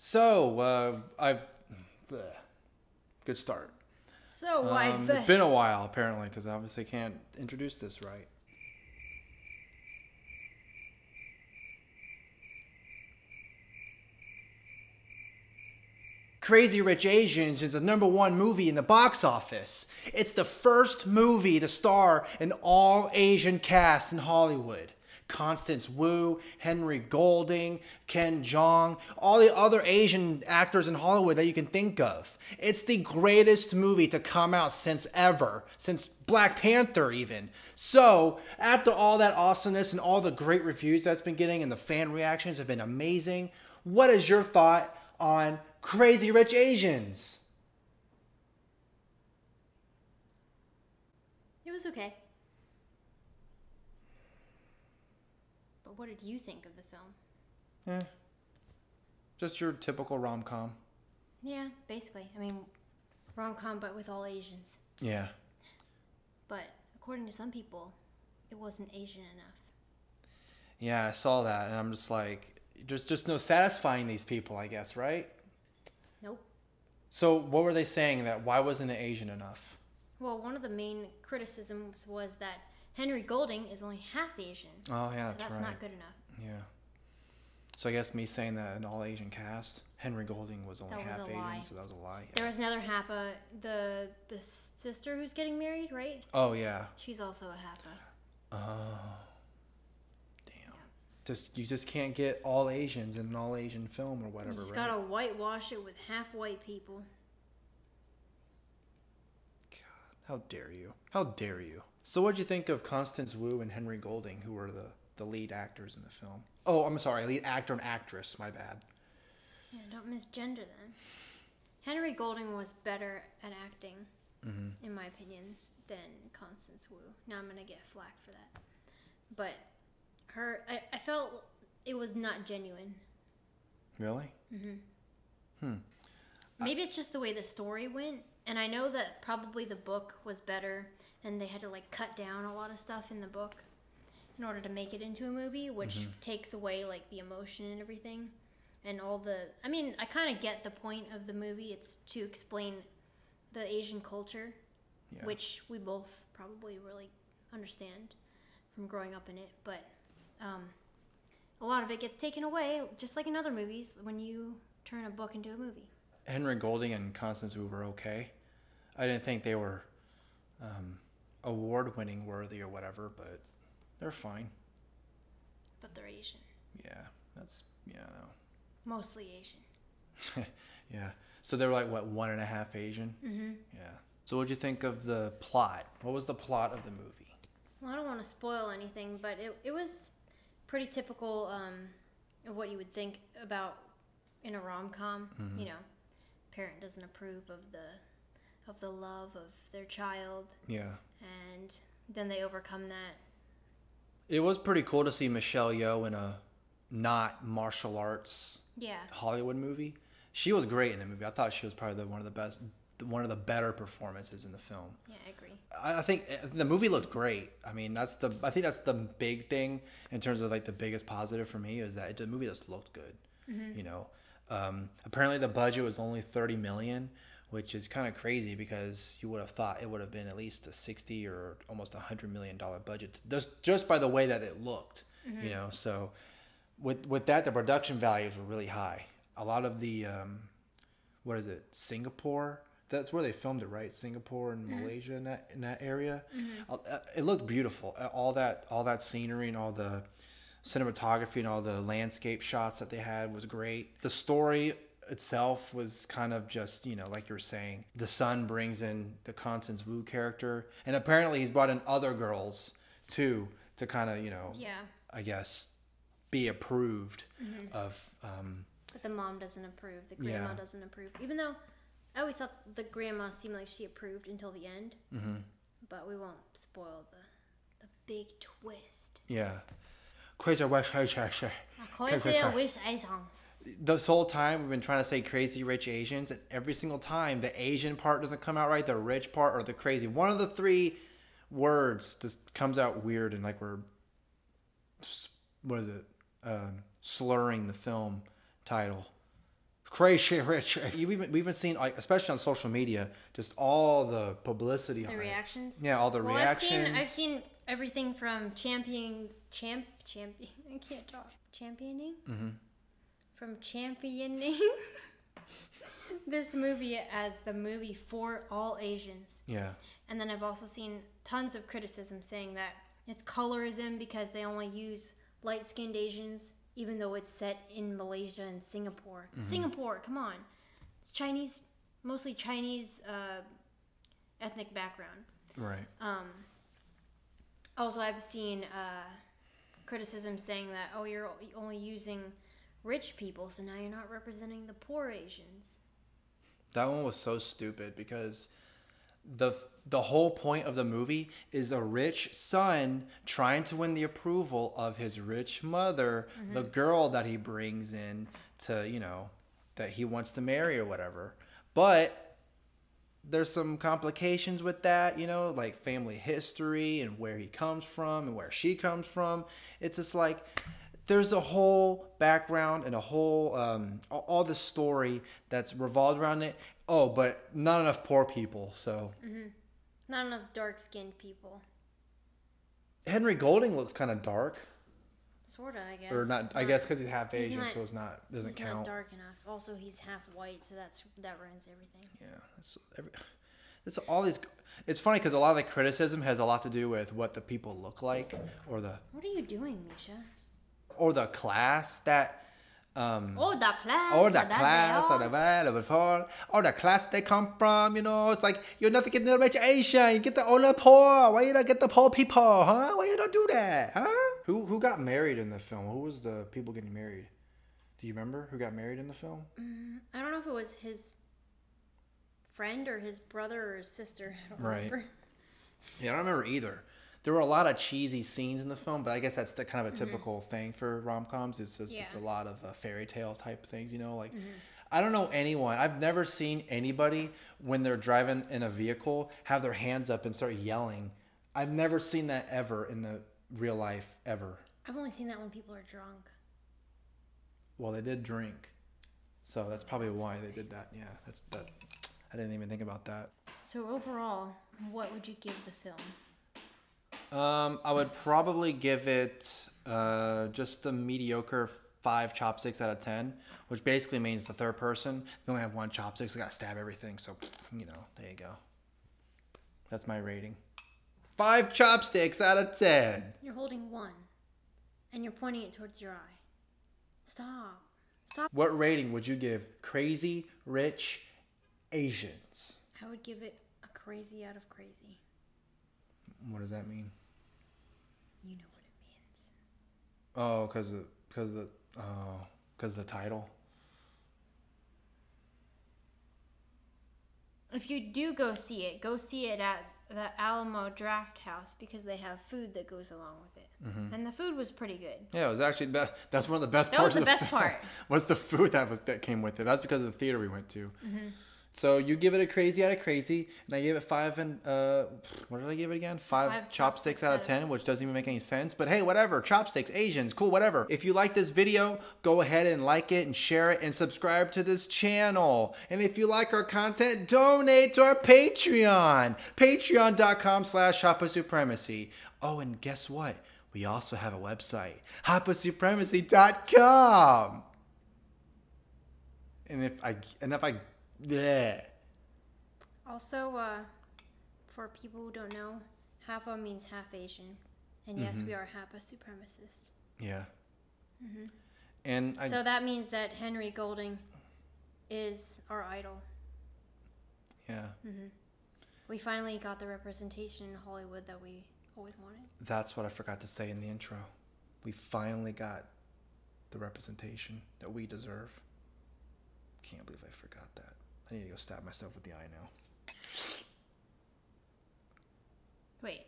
So, I've bleh, good start. So I've It's been a while apparently because I obviously can't introduce this right. Crazy Rich Asians is the #1 movie in the box office. It's the first movie to star an all Asian cast in Hollywood. Constance Wu, Henry Golding, Ken Jeong, all the other Asian actors in Hollywood that you can think of. It's the greatest movie to come out since ever, since Black Panther even. So, after all that awesomeness and all the great reviews that's been getting and the fan reactions have been amazing, what is your thought on Crazy Rich Asians? It was okay. But what did you think of the film? Just your typical rom-com. Yeah, basically. I mean, rom-com but with all Asians. Yeah. But according to some people, it wasn't Asian enough. Yeah, I saw that and I'm just like, there's just no satisfying these people, I guess, right? Nope. So what were they saying that why wasn't it Asian enough? Well, one of the main criticisms was that Henry Golding is only half Asian. Oh, yeah, so that's right. not good enough. Yeah. So I guess me saying that an all-Asian cast, Henry Golding was only That was half a Asian, lie. so that was a lie. There was another Hapa, the sister who's getting married, right? Oh, yeah. She's also a Hapa. Oh. Damn. You just can't get all Asians in an all-Asian film or whatever, You just right? gotta whitewash it with half white people. How dare you? How dare you? So what'd you think of Constance Wu and Henry Golding, who were the lead actors in the film? Oh, I'm sorry, lead actor and actress, my bad. Yeah, don't misgender them. Henry Golding was better at acting, in my opinion, than Constance Wu. Now I'm gonna get flack for that. But I felt it was not genuine. Really? Maybe it's just the way the story went. And I know that probably the book was better and they had to like cut down a lot of stuff in the book in order to make it into a movie, which takes away like the emotion and everything. And I mean, I kind of get the point of the movie. It's to explain the Asian culture, which we both probably really understand from growing up in it. But a lot of it gets taken away, just like in other movies, when you turn a book into a movie. Henry Golding and Constance Wu were okay. I didn't think they were award-winning worthy or whatever, but they're fine. But they're Asian. Yeah, I know. Mostly Asian. Yeah. So they were like, what, 1.5 Asian? Yeah. So what'd you think of the plot? What was the plot of the movie? Well, I don't want to spoil anything, but it was pretty typical of what you would think about in a rom-com. You know, parent doesn't approve of the love of their child. Yeah. And then they overcome that. It was pretty cool to see Michelle Yeoh in a not martial arts Hollywood movie. She was great in the movie. I thought she was probably one of the better performances in the film. Yeah, I agree. I think the movie looked great. I mean, I think that's the big thing in terms of like the biggest positive for me is that the movie just looked good. You know, apparently the budget was only $30 million, which is kind of crazy because you would have thought it would have been at least a 60 or almost $100 million budget just by the way that it looked. You know, so with that, the production values were really high. A lot of the what is it, Singapore? That's where they filmed it, right? Singapore and Malaysia in that area. It looked beautiful. All that scenery and all the cinematography and all the landscape shots that they had was great. The story itself was kind of just, you know, like you were saying, the son brings in the Constance Wu character, and apparently he's brought in other girls too to kind of, you know, I guess, be approved of. But the mom doesn't approve. The grandma doesn't approve. Even though I always thought the grandma seemed like she approved until the end. But we won't spoil the big twist. Yeah. This whole time we've been trying to say Crazy Rich Asians, and every single time the Asian part doesn't come out right, the rich part or the crazy. One of the three words just comes out weird, and like we're, what is it, slurring the film title. crazy rich. We've even seen, like, especially on social media, just all the publicity. The reactions. Yeah, all the reactions. I've seen everything from champion. I can't talk. Championing. Mm-hmm. From championing this movie as the movie for all Asians. Yeah. And then I've also seen tons of criticism saying that it's colorism because they only use light-skinned Asians, even though it's set in Malaysia and Singapore. Mm-hmm. Singapore, come on. It's Chinese, mostly Chinese ethnic background. Right. Also, I've seen criticism saying that, oh, you're only using rich people, so now you're not representing the poor Asians. That one was so stupid because the whole point of the movie is a rich son trying to win the approval of his rich mother, mm-hmm. the girl that he brings in to, you know, that he wants to marry or whatever. But there's some complications with that, you know, like family history and where he comes from and where she comes from. It's just like there's a whole background and a whole all the story that's revolved around it. Oh, but not enough poor people, so mm-hmm. Not enough dark-skinned people. Henry Golding looks kind of dark. Sorta, I guess. Or not? I guess because he's half Asian, so it's not doesn't count. Not dark enough. Also, he's half white, so that ruins everything. Yeah, it's all these. It's funny because a lot of the criticism has a lot to do with what the people look like, or the. What are you doing, Misha? Or the class that. Or the class. Or the class they come from, you know. It's like, you're not getting the rich Asian, you get the only poor. Why you not get the poor people, huh? Why you don't do that, huh? Who got married in the film? Who was the people getting married? Do you remember who got married in the film? I don't know if it was his friend or his brother or his sister. I don't remember. Yeah, I don't remember either. There were a lot of cheesy scenes in the film, but I guess that's kind of a typical mm-hmm. thing for rom-coms. It's just it's a lot of fairy tale type things, you know. Like, mm-hmm. I don't know anyone. I've never seen anybody when they're driving in a vehicle have their hands up and start yelling. I've never seen that ever in the real life ever. I've only seen that when people are drunk. Well, they did drink, so that's probably why they did that. Yeah, that's that. I didn't even think about that. So overall, what would you give the film? I would probably give it just a mediocre 5 chopsticks out of 10, which basically means the third person, they only have 1 chopstick, so they gotta stab everything. So, you know, there you go. That's my rating. 5 chopsticks out of 10. You're holding 1, and you're pointing it towards your eye. Stop. What rating would you give Crazy Rich Asians? I would give it a crazy out of crazy. What does that mean? You know what it means. Oh, because the title. If you do go see it at the Alamo Draft House because they have food that goes along with it. Mm-hmm. And the food was pretty good. Yeah, it was actually best. That's one of the best parts of the film. That was the best part. What's the food that came with it? That's because of the theater we went to. Mm-hmm. So you give it a crazy out of crazy, and I gave it 5 and what did I give it again? 5 chopsticks out of 10, which doesn't even make any sense. But hey, whatever, chopsticks, Asians, cool, whatever. If you like this video, go ahead and like it and share it and subscribe to this channel. And if you like our content, donate to our Patreon, patreon.com/HapasSupremacy. Oh, and guess what? We also have a website, HapasSupremacy.com. And if I yeah. Also, for people who don't know, Hapa means half Asian, and yes, mm-hmm. we are Hapa supremacists. Yeah. Mm-hmm. And so that means that Henry Golding is our idol. Yeah. Mm-hmm. We finally got the representation in Hollywood that we always wanted. That's what I forgot to say in the intro. We finally got the representation that we deserve. Can't believe I forgot that. I need to go stab myself with the eye now. Wait.